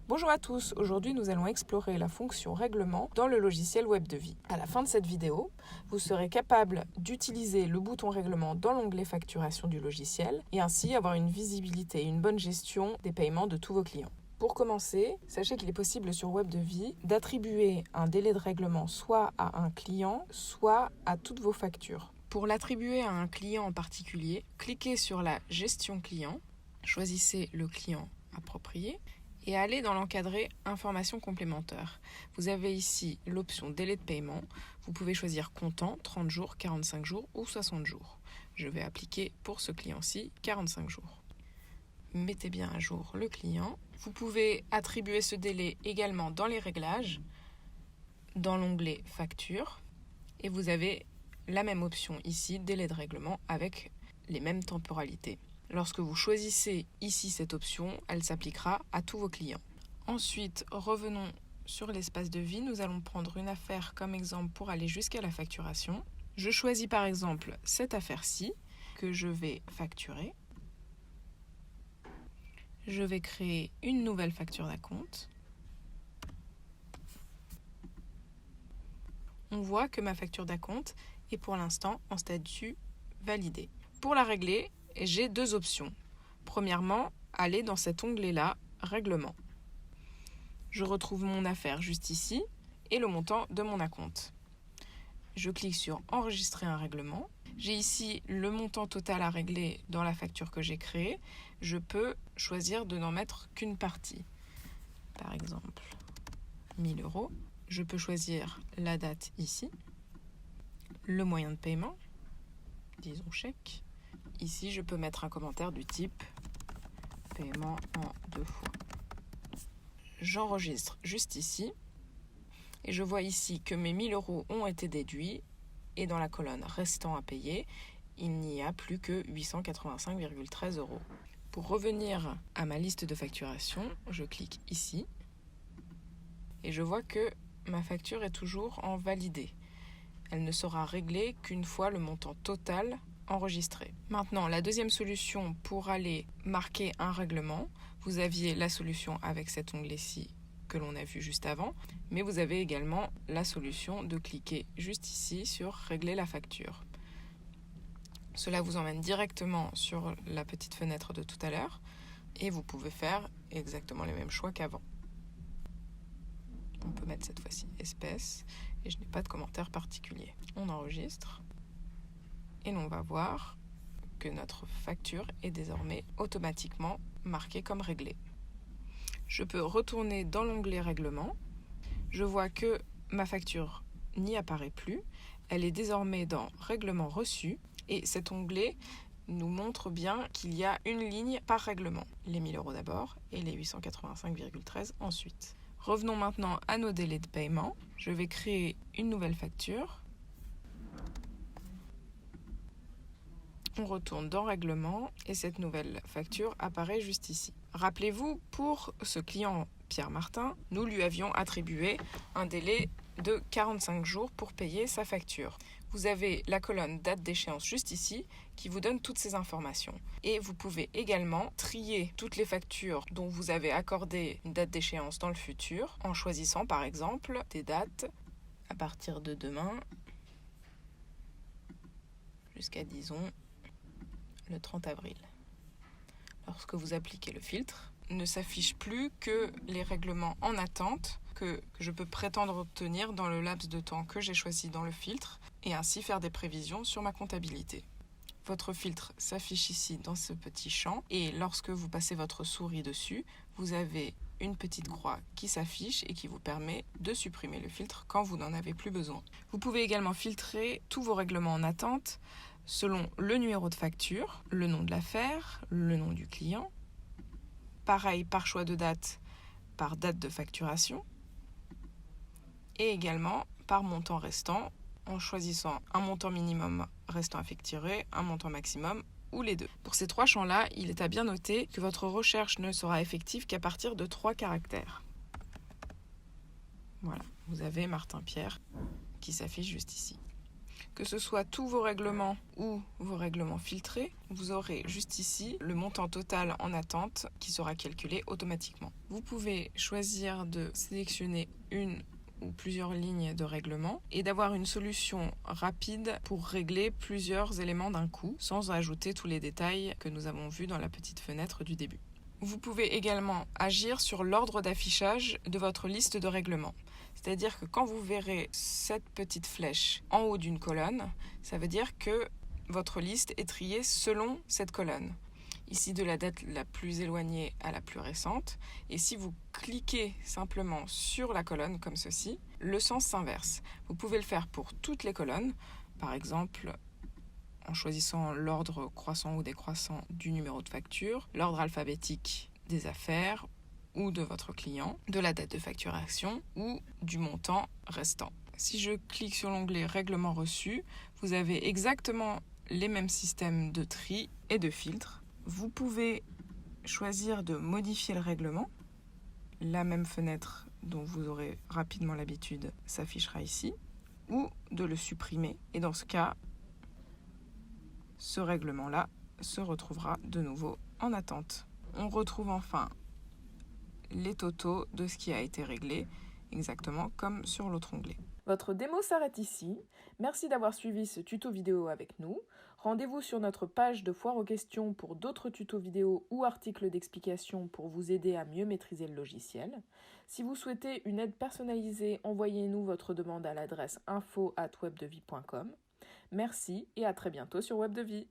Bonjour à tous, aujourd'hui nous allons explorer la fonction règlement dans le logiciel WebDevis. À la fin de cette vidéo, vous serez capable d'utiliser le bouton règlement dans l'onglet facturation du logiciel et ainsi avoir une visibilité et une bonne gestion des paiements de tous vos clients. Pour commencer, sachez qu'il est possible sur WebDevis d'attribuer un délai de règlement soit à un client, soit à toutes vos factures. Pour l'attribuer à un client en particulier, cliquez sur la gestion client, choisissez le client approprié et allez dans l'encadré informations complémentaires. Vous avez ici l'option délai de paiement. Vous pouvez choisir comptant, 30 jours, 45 jours ou 60 jours. Je vais appliquer pour ce client-ci 45 jours. Mettez bien à jour le client. Vous pouvez attribuer ce délai également dans les réglages, dans l'onglet facture, et vous avez la même option ici, délai de règlement, avec les mêmes temporalités. Lorsque vous choisissez ici cette option, elle s'appliquera à tous vos clients. Ensuite, revenons sur l'espace de vie. Nous allons prendre une affaire comme exemple pour aller jusqu'à la facturation. Je choisis par exemple cette affaire-ci que je vais facturer. Je vais créer une nouvelle facture d'acompte. On voit que ma facture d'acompte est pour l'instant en statut validé. Pour la régler, j'ai deux options. Premièrement, aller dans cet onglet-là, règlement. Je retrouve mon affaire juste ici et le montant de mon acompte. Je clique sur enregistrer un règlement. J'ai ici le montant total à régler dans la facture que j'ai créée. Je peux choisir de n'en mettre qu'une partie. Par exemple, 1000 €. Je peux choisir la date ici, le moyen de paiement, disons chèque. Ici, je peux mettre un commentaire du type « paiement en 2 fois ». J'enregistre juste ici et je vois ici que mes 1000 € ont été déduits et dans la colonne « restant à payer », il n'y a plus que 885,13 €. Pour revenir à ma liste de facturation, je clique ici et je vois que ma facture est toujours en validé. Elle ne sera réglée qu'une fois le montant total enregistré. Maintenant, la deuxième solution pour aller marquer un règlement, vous aviez la solution avec cet onglet-ci que l'on a vu juste avant, mais vous avez également la solution de cliquer juste ici sur régler la facture. Cela vous emmène directement sur la petite fenêtre de tout à l'heure et vous pouvez faire exactement les mêmes choix qu'avant. On peut mettre cette fois-ci espèce et je n'ai pas de commentaire particulier. On enregistre et l'on va voir que notre facture est désormais automatiquement marquée comme réglée. Je peux retourner dans l'onglet règlement. Je vois que ma facture n'y apparaît plus. Elle est désormais dans règlement reçu et cet onglet nous montre bien qu'il y a une ligne par règlement. Les 1000 € d'abord et les 885,13 € ensuite. Revenons maintenant à nos délais de paiement. Je vais créer une nouvelle facture. On retourne dans règlement et cette nouvelle facture apparaît juste ici. Rappelez-vous, pour ce client Pierre Martin, nous lui avions attribué un délai de 45 jours pour payer sa facture. Vous avez la colonne date d'échéance juste ici qui vous donne toutes ces informations. Et vous pouvez également trier toutes les factures dont vous avez accordé une date d'échéance dans le futur en choisissant par exemple des dates à partir de demain jusqu'à disons le 30 avril. Lorsque vous appliquez le filtre, ne s'affichent plus que les règlements en attente que je peux prétendre obtenir dans le laps de temps que j'ai choisi dans le filtre et ainsi faire des prévisions sur ma comptabilité. Votre filtre s'affiche ici dans ce petit champ et lorsque vous passez votre souris dessus, vous avez une petite croix qui s'affiche et qui vous permet de supprimer le filtre quand vous n'en avez plus besoin. Vous pouvez également filtrer tous vos règlements en attente selon le numéro de facture, le nom de l'affaire, le nom du client. Pareil par choix de date, par date de facturation. Et également par montant restant, en choisissant un montant minimum restant à facturer, un montant maximum ou les deux. Pour ces 3 champs-là, il est à bien noter que votre recherche ne sera effective qu'à partir de 3 caractères. Voilà, vous avez Martin Pierre qui s'affiche juste ici. Que ce soit tous vos règlements ou vos règlements filtrés, vous aurez juste ici le montant total en attente qui sera calculé automatiquement. Vous pouvez choisir de sélectionner une ou plusieurs lignes de règlement et d'avoir une solution rapide pour régler plusieurs éléments d'un coup sans ajouter tous les détails que nous avons vus dans la petite fenêtre du début. Vous pouvez également agir sur l'ordre d'affichage de votre liste de règlements. C'est-à-dire que quand vous verrez cette petite flèche en haut d'une colonne, ça veut dire que votre liste est triée selon cette colonne. Ici de la date la plus éloignée à la plus récente. Et si vous cliquez simplement sur la colonne comme ceci, le sens s'inverse. Vous pouvez le faire pour toutes les colonnes, par exemple en choisissant l'ordre croissant ou décroissant du numéro de facture, l'ordre alphabétique des affaires ou de votre client, de la date de facturation ou du montant restant. Si je clique sur l'onglet Règlement reçu, vous avez exactement les mêmes systèmes de tri et de filtre. Vous pouvez choisir de modifier le règlement. La même fenêtre dont vous aurez rapidement l'habitude s'affichera ici, ou de le supprimer. Et dans ce cas, ce règlement-là se retrouvera de nouveau en attente. On retrouve enfin les totaux de ce qui a été réglé, exactement comme sur l'autre onglet. Votre démo s'arrête ici. Merci d'avoir suivi ce tuto vidéo avec nous. Rendez-vous sur notre page de Foire aux questions pour d'autres tutos vidéo ou articles d'explication pour vous aider à mieux maîtriser le logiciel. Si vous souhaitez une aide personnalisée, envoyez-nous votre demande à l'adresse info@webdevie.com. Merci et à très bientôt sur Web de Vie.